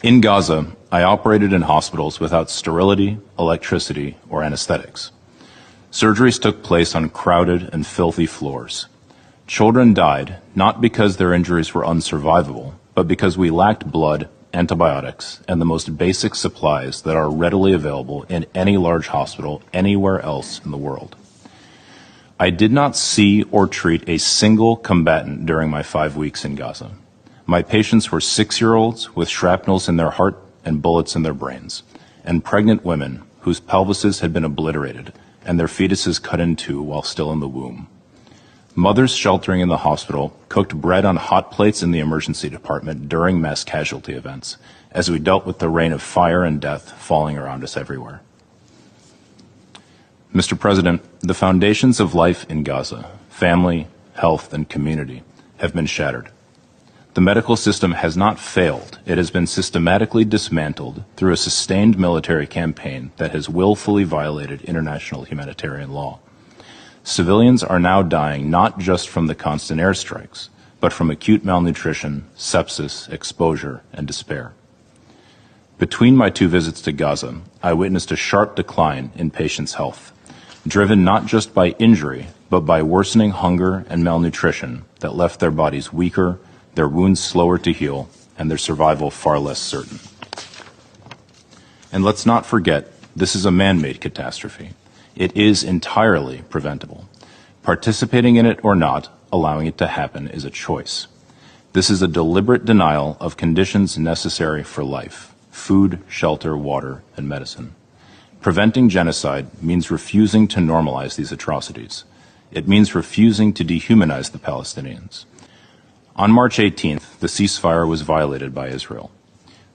In Gaza, I operated in hospitals without sterility, electricity, or anesthetics. Surgeries took place on crowded and filthy floors. Children died not because their injuries were unsurvivable, but because we lacked blood, antibiotics, and the most basic supplies that are readily available in any large hospital anywhere else in the world. I did not see or treat a single combatant during my 5 weeks in Gaza. My patients were 6-year-olds with shrapnels in their heart and bullets in their brains, and pregnant women whose pelvises had been obliterated and their fetuses cut in two while still in the womb. Mothers sheltering in the hospital cooked bread on hot plates in the emergency department during mass casualty events, as we dealt with the rain of fire and death falling around us everywhere. Mr. President, the foundations of life in Gaza, family, health, and community, have been shattered. The medical system has not failed. It has been systematically dismantled through a sustained military campaign that has willfully violated international humanitarian law. Civilians are now dying not just from the constant airstrikes, but from acute malnutrition, sepsis, exposure, and despair. Between my 2 visits to Gaza, I witnessed a sharp decline in patients' health, driven not just by injury, but by worsening hunger and malnutrition that left their bodies weaker, their wounds slower to heal, and their survival far less certain. And let's not forget, this is a man-made catastrophe. It is entirely preventable. Participating in it or not, allowing it to happen is a choice. This is a deliberate denial of conditions necessary for life: food, shelter, water, and medicine. Preventing genocide means refusing to normalize these atrocities. It means refusing to dehumanize the Palestinians. On March 18th, the ceasefire was violated by Israel.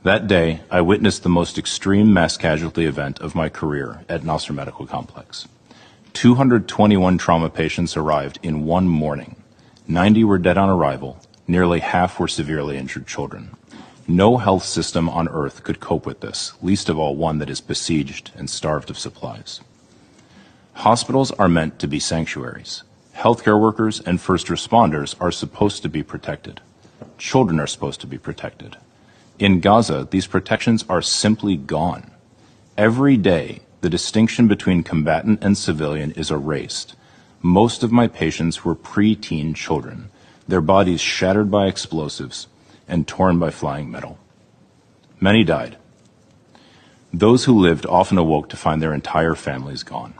That day, I witnessed the most extreme mass casualty event of my career at Nasser Medical Complex. 221 trauma patients arrived in one morning. 90 were dead on arrival. Nearly half were severely injured children. No health system on earth could cope with this, least of all one that is besieged and starved of supplies. Hospitals are meant to be sanctuaries. Healthcare workers and first responders are supposed to be protected. Children are supposed to be protected. In Gaza, these protections are simply gone. Every day, the distinction between combatant and civilian is erased. Most of my patients were preteen children, their bodies shattered by explosives and torn by flying metal. Many died. Those who lived often awoke to find their entire families gone.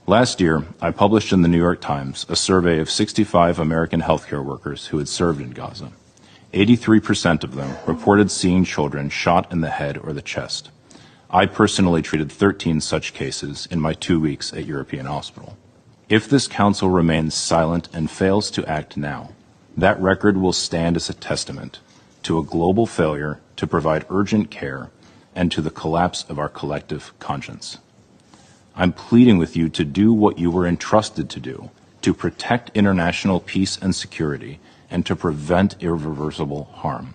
Last year, I published in the New York Times a survey of 65 American healthcare workers who had served in Gaza. 83% of them reported seeing children shot in the head or the chest. I personally treated 13 such cases in my 2 weeks at European Hospital. If this council remains silent and fails to act now, that record will stand as a testament to a global failure to provide urgent care and to the collapse of our collective conscience. I'm pleading with you to do what you were entrusted to do, to protect international peace and security, and to prevent irreversible harm.